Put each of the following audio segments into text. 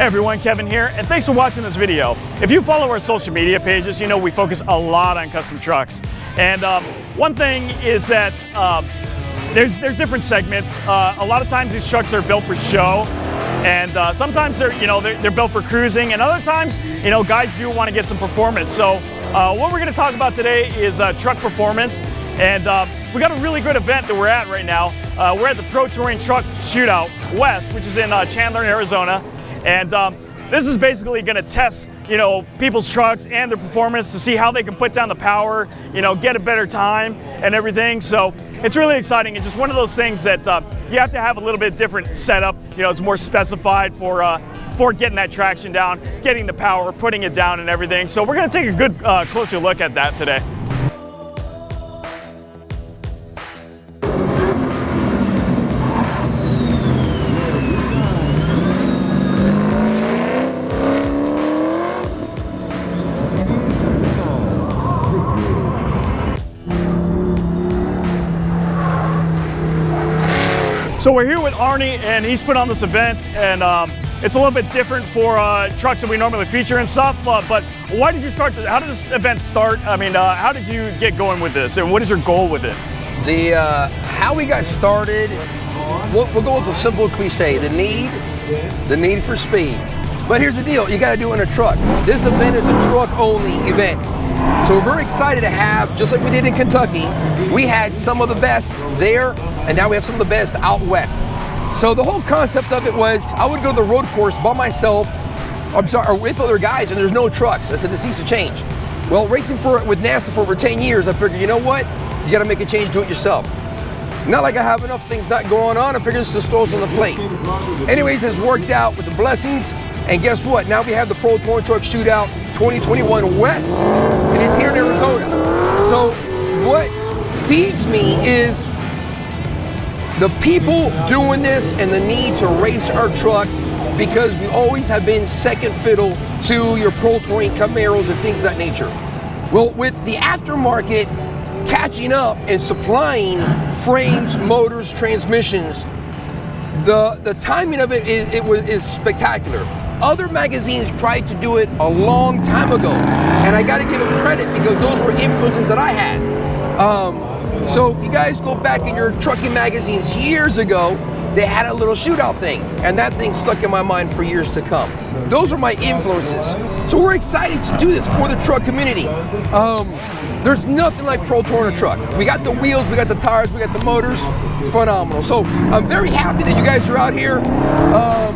Hey everyone, Kevin here, and thanks for watching this video. If you follow our social media pages, you know we focus a lot on custom trucks. And one thing is that there's different segments. A lot of times these trucks are built for show, and sometimes they're built for cruising, and other times guys do want to get some performance. So what we're going to talk about today is truck performance, and we got a really good event that we're at right now. We're at the Pro Touring Truck Shootout West, which is in Chandler, Arizona. And this is basically going to test, people's trucks and their performance to see how they can put down the power, get a better time and everything. So it's really exciting. It's just one of those things that you have to have a little bit different setup. It's more specified for getting that traction down, getting the power, putting it down and everything. So we're going to take a good closer look at that today. So we're here with Arnie, and he's put on this event, and it's a little bit different for trucks that we normally feature and stuff, but why did you start this? How did this event start? I mean, how did you get going with this, and what is your goal with it? How we got started, we'll go with a simple cliche, the need for speed. But here's the deal, you gotta do it in a truck. This event is a truck-only event. So we're very excited to have, just like we did in Kentucky, we had some of the best there, and now we have some of the best out west. So the whole concept of it was, I would go to the road course by myself, or with other guys, and there's no trucks. I said, this needs to change. Well, racing with NASA for over 10 years, I figured, you know what? You gotta make a change, do it yourself. Not like I have enough things not going on, I figured this just throws on the plate. Anyways, it's worked out with the blessings, and guess what? Now we have the Pro Touring Truck Shootout 2021 West, and it's here in Arizona. So what feeds me is the people doing this and the need to race our trucks, because we always have been second fiddle to your Pro Touring Camaros and things of that nature. Well, with the aftermarket catching up and supplying frames, motors, transmissions, the timing of it is spectacular. Other magazines tried to do it a long time ago, and I got to give them credit because those were influences that I had. So if you guys go back in your trucking magazines years ago, they had a little shootout thing, and that thing stuck in my mind for years to come. Those are my influences. So we're excited to do this for the truck community. There's nothing like Pro Touring a truck. We got the wheels, we got the tires, we got the motors. It's phenomenal. So I'm very happy that you guys are out here.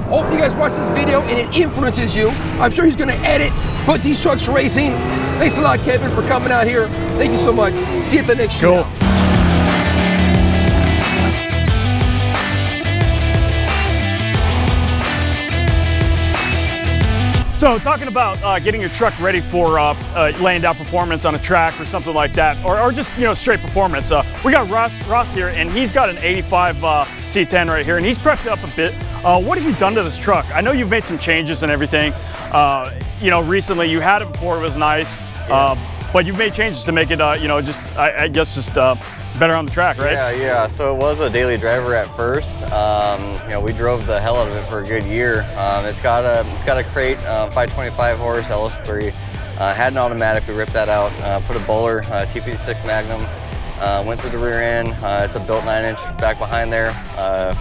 Hopefully you guys watch this video and it influences you. I'm sure he's gonna edit, put these trucks racing. Thanks a lot, Kevin, for coming out here. Thank you so much. See you at the next show. So talking about getting your truck ready for laying down performance on a track or something like that, or just straight performance. We got Ross here, and he's got an 85 C10 right here, and he's prepped it up a bit. What have you done to this truck? I know you've made some changes and everything. Recently you had it before, it was nice, but you've made changes to make it, I guess just better on the track, right? Yeah. So it was a daily driver at first. We drove the hell out of it for a good year. It's got a crate, 525 horse LS3. Had an automatic. We ripped that out. Put a bowler, P.T.T.S magnum. Went through the rear end. It's a built 9-inch back behind there.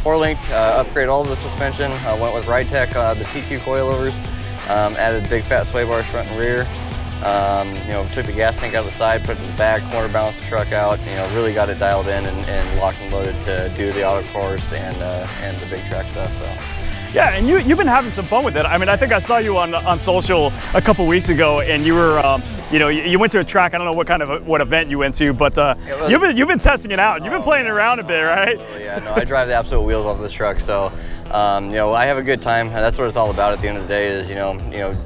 4-link. Upgrade all of the suspension. Went with Ridetech, the TQ coilovers. Added big fat sway bars front and rear. Took the gas tank out of the side, put it in the back, corner balanced the truck out, really got it dialed in and locked and loaded to do the autocross and the big track stuff. So. Yeah, and you've been having some fun with it. I mean, I think I saw you on social a couple weeks ago, and you were, you went to a track. I don't know what event you went to, but you've been testing it out. You've been playing around a bit, right? Yeah, no, I drive the absolute wheels off this truck, so I have a good time. That's what it's all about at the end of the day. Is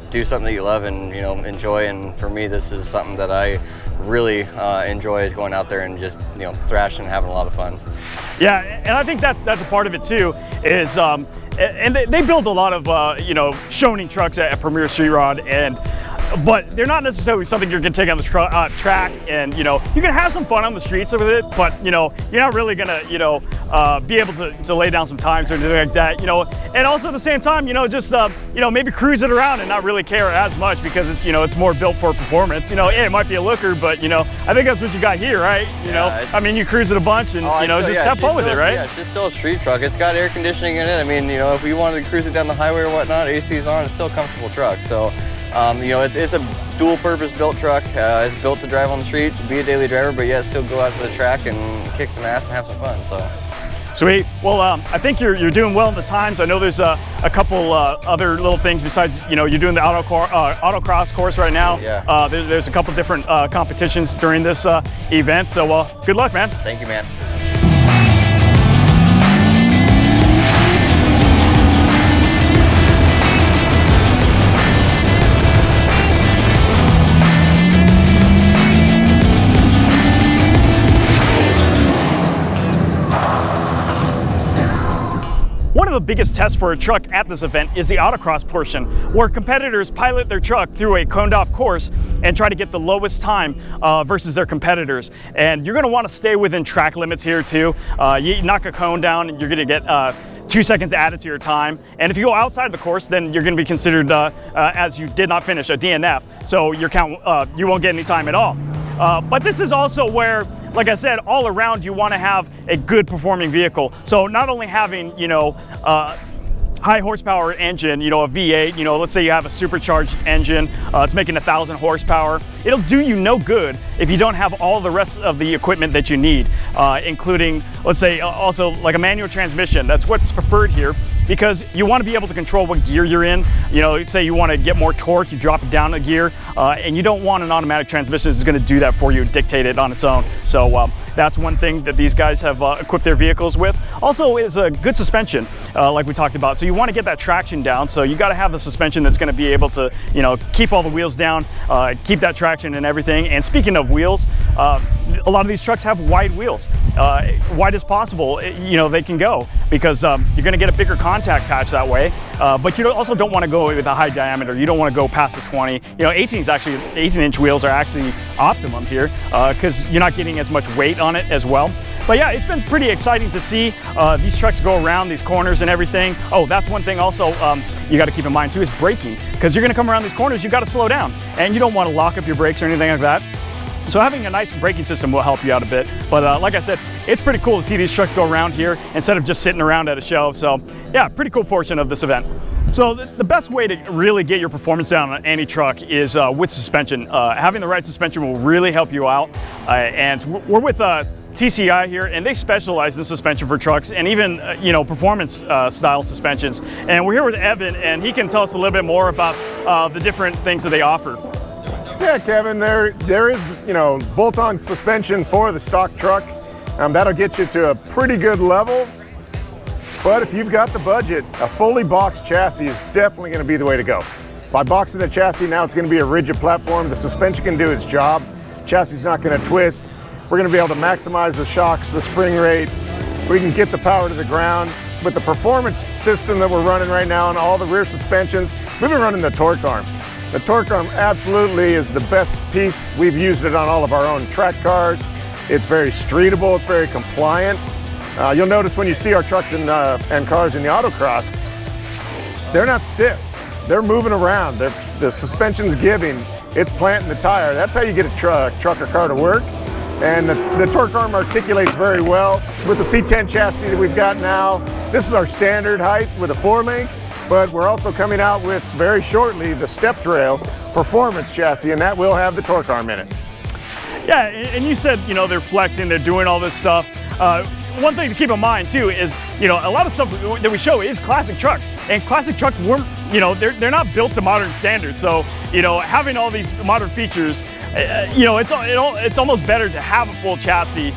do something that you love and enjoy. And for me, this is something that I really enjoy, is going out there and just thrashing and having a lot of fun. Yeah, and I think that's a part of it too. Is and they build a lot of Shoning trucks at Premier Street Rod, and but they're not necessarily something you're going to take on the track, and you know, you can have some fun on the streets with it, but you know, you're not really going to, you know, be able to lay down some times or anything like that, you know. And also at the same time, you know, just you know, maybe cruise it around and not really care as much, because it's, you know, it's more built for performance. You know, yeah, it might be a looker, but you know, I think that's what you got here, right? You know, I mean, you cruise it a bunch and you know, just have fun with it, right? Yeah, it's just still a street truck. It's got air conditioning in it. I mean, you know, if we wanted to cruise it down the highway or whatnot, AC's on. It's still a comfortable truck. So, you know, it's a dual-purpose built truck. It's built to drive on the street, be a daily driver, but yet still go out to the track and kick some ass and have some fun. So. Sweet. Well, I think you're doing well in the times. I know there's a couple other little things besides, you know, you're doing the autocross course right now. Yeah. There's a couple different competitions during this event. So, good luck, man. Thank you, man. One of the biggest tests for a truck at this event is the autocross portion, where competitors pilot their truck through a coned-off course and try to get the lowest time versus their competitors. And you're going to want to stay within track limits here too. You knock a cone down and you're going to get 2 seconds added to your time. And if you go outside the course, then you're going to be considered as you did not finish a DNF. So your count, you won't get any time at all. But this is also where, like I said, all around you want to have a good performing vehicle. So not only having, you know, high horsepower engine, you know, a V8, you know, let's say you have a supercharged engine, it's making 1,000 horsepower. It'll do you no good if you don't have all the rest of the equipment that you need, including, let's say, also like a manual transmission. That's what's preferred here, because you want to be able to control what gear you're in. You know, say you want to get more torque, you drop it down a gear, and you don't want an automatic transmission that's going to do that for you, dictate it on its own. So that's one thing that these guys have equipped their vehicles with. Also is a good suspension, like we talked about. So you want to get that traction down, so you got to have the suspension that's going to be able to, you know, keep all the wheels down, keep that traction and everything. And speaking of wheels, a lot of these trucks have wide wheels, wide as possible, you know, they can go, because you're going to get a bigger contact patch that way. But you also don't want to go with a high diameter. You don't want to go past the 20. You know, 18-inch wheels are actually optimum here, because you're not getting as much weight on it as well. But yeah, it's been pretty exciting to see these trucks go around these corners and everything. Oh, that's one thing also you got to keep in mind too, is braking, because you're going to come around these corners, you got to slow down, and you don't want to lock up your brakes or anything like that. So having a nice braking system will help you out a bit. But like I said, it's pretty cool to see these trucks go around here instead of just sitting around at a show. So yeah, pretty cool portion of this event. So the best way to really get your performance down on any truck is with suspension. Having the right suspension will really help you out. And we're with TCI here, and they specialize in suspension for trucks and even you know, performance style suspensions. And we're here with Evan, and he can tell us a little bit more about the different things that they offer. Yeah, Kevin, there is, you know, bolt-on suspension for the stock truck. That'll get you to a pretty good level. But if you've got the budget, a fully boxed chassis is definitely going to be the way to go. By boxing the chassis, now it's going to be a rigid platform. The suspension can do its job. Chassis is not going to twist. We're going to be able to maximize the shocks, the spring rate. We can get the power to the ground. With the performance system that we're running right now on all the rear suspensions, we've been running the torque arm. The torque arm absolutely is the best piece. We've used it on all of our own track cars. It's very streetable, it's very compliant. You'll notice when you see our trucks and cars in the autocross, they're not stiff. They're moving around. The suspension's giving. It's planting the tire. That's how you get a truck or car to work. And the torque arm articulates very well. With the C10 chassis that we've got now, this is our standard height with a 4-link. But we're also coming out with, very shortly, the step trail performance chassis, and that will have the torque arm in it. Yeah, and you said, you know, they're flexing, they're doing all this stuff. One thing to keep in mind too is, you know, a lot of stuff that we show is classic trucks, and classic trucks weren't, you know, they're not built to modern standards. So, you know, having all these modern features, you know, it's almost better to have a full chassis,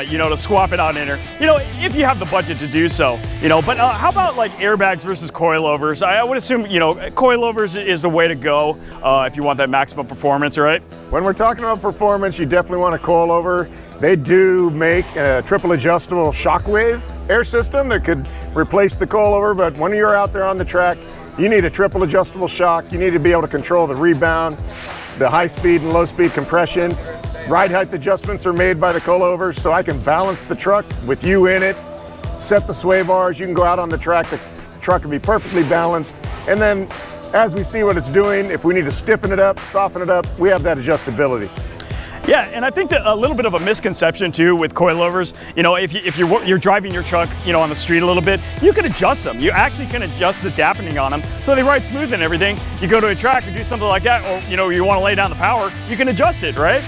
you know, to swap it out in there, you know, if you have the budget to do so, you know. But how about like airbags versus coilovers? I would assume, you know, coilovers is the way to go if you want that maximum performance, right? When we're talking about performance, you definitely want a coilover. They do make a triple adjustable shockwave air system that could replace the coilover, but when you're out there on the track, you need a triple adjustable shock. You need to be able to control the rebound, the high speed and low speed compression. Ride height adjustments are made by the coilovers, so I can balance the truck with you in it, set the sway bars. You can go out on the track, the truck will be perfectly balanced. And then as we see what it's doing, if we need to stiffen it up, soften it up, we have that adjustability. Yeah, and I think that a little bit of a misconception too with coilovers, you know, if you're driving your truck, you know, on the street a little bit, you can adjust them. You actually can adjust the dampening on them so they ride smooth and everything. You go to a track or do something like that, or you know, you want to lay down the power, you can adjust it, right?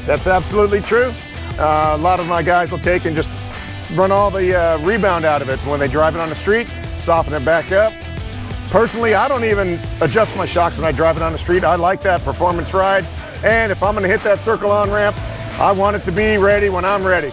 That's absolutely true. A lot of my guys will take and just run all the rebound out of it when they drive it on the street, soften it back up. Personally, I don't even adjust my shocks when I drive it on the street. I like that performance ride. And if I'm gonna hit that circle on ramp, I want it to be ready when I'm ready.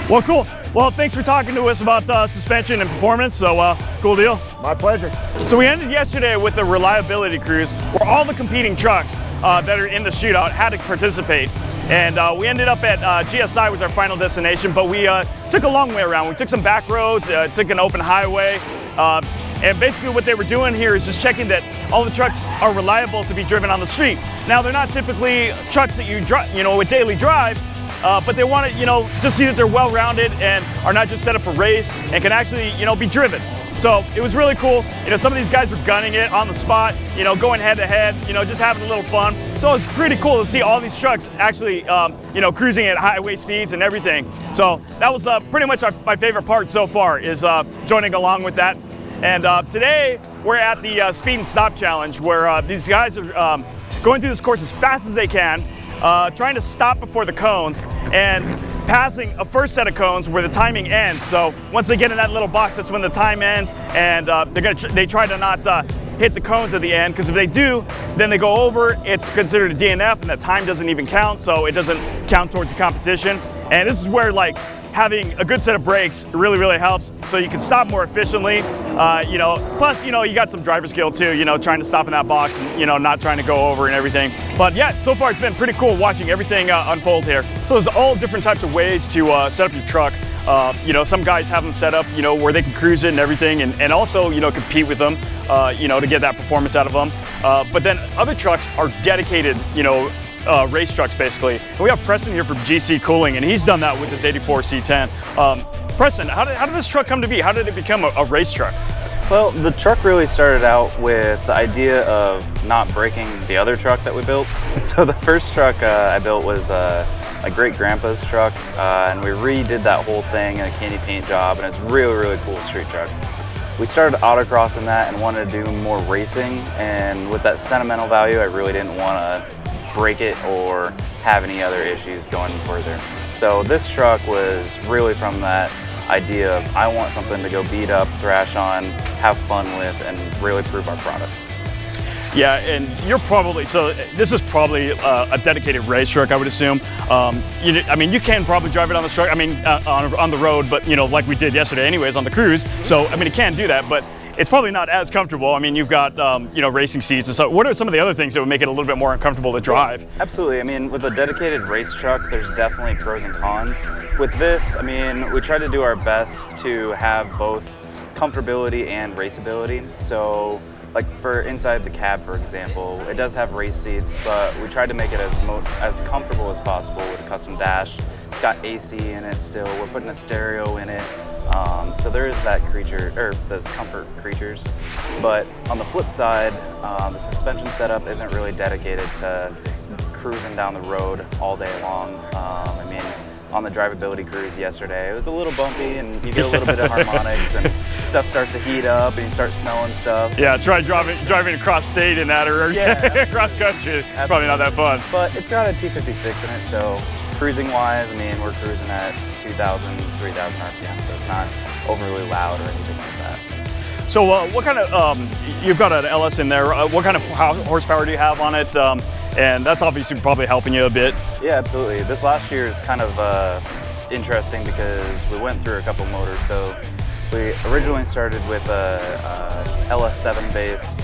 Well, cool. Well, thanks for talking to us about suspension and performance. So, cool deal. My pleasure. So we ended yesterday with the reliability cruise where all the competing trucks that are in the shootout had to participate. And we ended up at GSI was our final destination, but we took a long way around. We took some back roads, took an open highway, and basically what they were doing here is just checking that all the trucks are reliable to be driven on the street. Now they're not typically trucks that you would daily drive, but they want to, you know, just see that they're well-rounded and are not just set up for race and can actually, you know, be driven. So it was really cool. You know, some of these guys were gunning it on the spot, you know, going head to head, you know, just having a little fun. So it was pretty cool to see all these trucks actually, you know, cruising at highway speeds and everything. So that was pretty much my favorite part so far is joining along with that. And today we're at the Speed and Stop Challenge where these guys are going through this course as fast as they can, trying to stop before the cones and passing a first set of cones where the timing ends. So once they get in that little box, that's when the time ends, and they try to not hit the cones at the end, because if they do, then they go over, it's considered a DNF, and that time doesn't even count, so it doesn't count towards the competition. And this is where, like, having a good set of brakes really, really helps, so you can stop more efficiently. You know, plus, you know, you got some driver skill too, you know, trying to stop in that box and, you know, not trying to go over and everything. But yeah, so far it's been pretty cool watching everything unfold here. So there's all different types of ways to set up your truck. You know, some guys have them set up, you know, where they can cruise it and everything, and also, you know, compete with them, you know, to get that performance out of them. But then other trucks are dedicated, you know, race trucks basically. And we have Preston here from GC Cooling, and he's done that with his 84 C10. Preston, how did this truck come to be? How did it become a race truck? Well, the truck really started out with the idea of not breaking the other truck that we built. So the first truck I built was my great-grandpa's truck, and we redid that whole thing in a candy paint job, and it's really, really cool street truck. We started autocross in that and wanted to do more racing, and with that sentimental value, I really didn't want to break it or have any other issues going further. So this truck was really from that idea of I want something to go beat up, thrash on, have fun with, and really prove our products. Yeah, and you're probably, so this is probably a dedicated race truck, I would assume. I mean, you can probably drive it on the truck, I mean, on the road, but, you know, like we did yesterday anyways on the cruise. So, I mean, it can do that, but it's probably not as comfortable. I mean, you've got, you know, racing seats and so. What are some of the other things that would make it a little bit more uncomfortable to drive? Absolutely. I mean, with a dedicated race truck, there's definitely pros and cons. With this, I mean, we try to do our best to have both comfortability and raceability. So, like for inside the cab, for example, it does have race seats, but we tried to make it as comfortable as possible with a custom dash. It's got AC in it still. We're putting a stereo in it. So there is that those comfort creatures. But on the flip side, the suspension setup isn't really dedicated to cruising down the road all day long. I mean, on the drivability cruise yesterday, it was a little bumpy, and you get a little bit of harmonics, and stuff starts to heat up, and you start smelling stuff. Yeah, try driving across state in that, or cross country. It's probably not that fun. But it's got a T56 in it, so cruising-wise, I mean, we're cruising at 2,000, 3,000 RPM, so it's not overly loud or anything like that. So what kind of, you've got an LS in there, what kind of horsepower do you have on it? And that's obviously probably helping you a bit. Yeah, absolutely. This last year is kind of interesting because we went through a couple motors. So we originally started with a LS7 based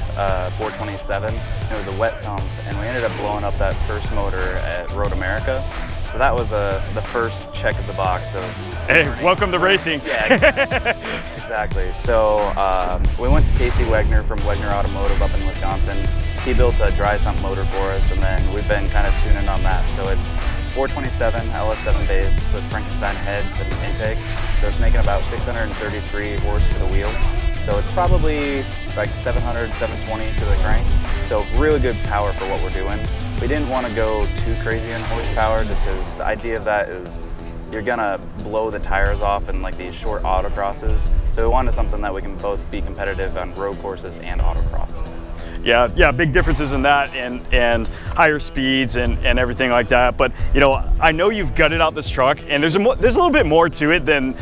427. It was a wet sump, and we ended up blowing up that first motor at Road America. So that was the first check of the box of Hey, welcome to racing. Yeah, exactly. So we went to Casey Wegner from Wegner Automotive up in Wisconsin. He built a dry sump motor for us, and then we've been kind of tuning on that. So it's 427 LS7 base with Frankenstein heads and intake. So it's making about 633 horse to the wheels. So it's probably like 700, 720 to the crank. So really good power for what we're doing. We didn't want to go too crazy in horsepower just because the idea of that is you're gonna blow the tires off in like these short autocrosses. So we wanted something that we can both be competitive on road courses and autocross. Yeah, big differences in that and higher speeds and everything like that. But you know, I know you've gutted out this truck, and there's a little bit more to it than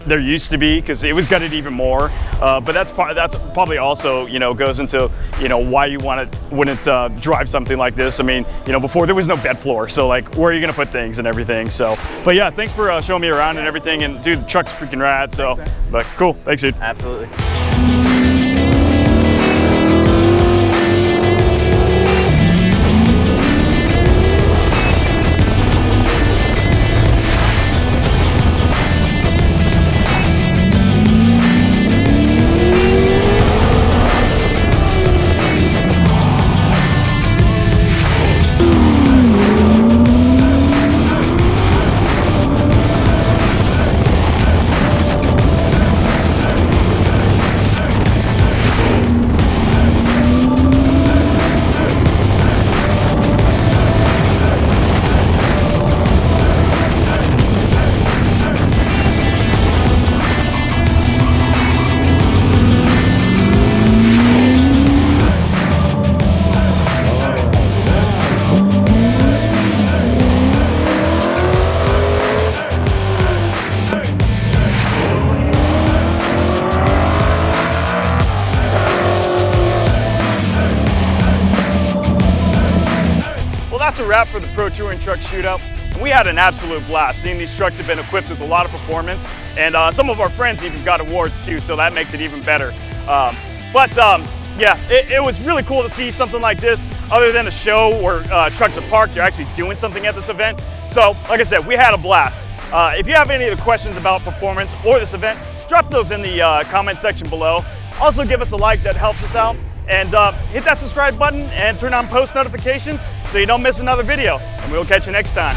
there used to be, because it was gutted even more. But that's probably also, you know, goes into, you know, why you wouldn't drive something like this. I mean, you know, before there was no bed floor, so like where are you gonna put things and everything. So, but yeah, thanks for showing me around and everything. And dude, the truck's freaking rad. So, but cool, thanks, dude. Absolutely. That's a wrap for the Pro Touring Truck Shootout. And we had an absolute blast. Seeing these trucks have been equipped with a lot of performance, and some of our friends even got awards too, so that makes it even better. Yeah, it was really cool to see something like this, other than a show where trucks are parked. They're actually doing something at this event. So, like I said, we had a blast. If you have any of the questions about performance or this event, drop those in the comment section below. Also, give us a like, that helps us out. And hit that subscribe button and turn on post notifications so you don't miss another video. And we'll catch you next time.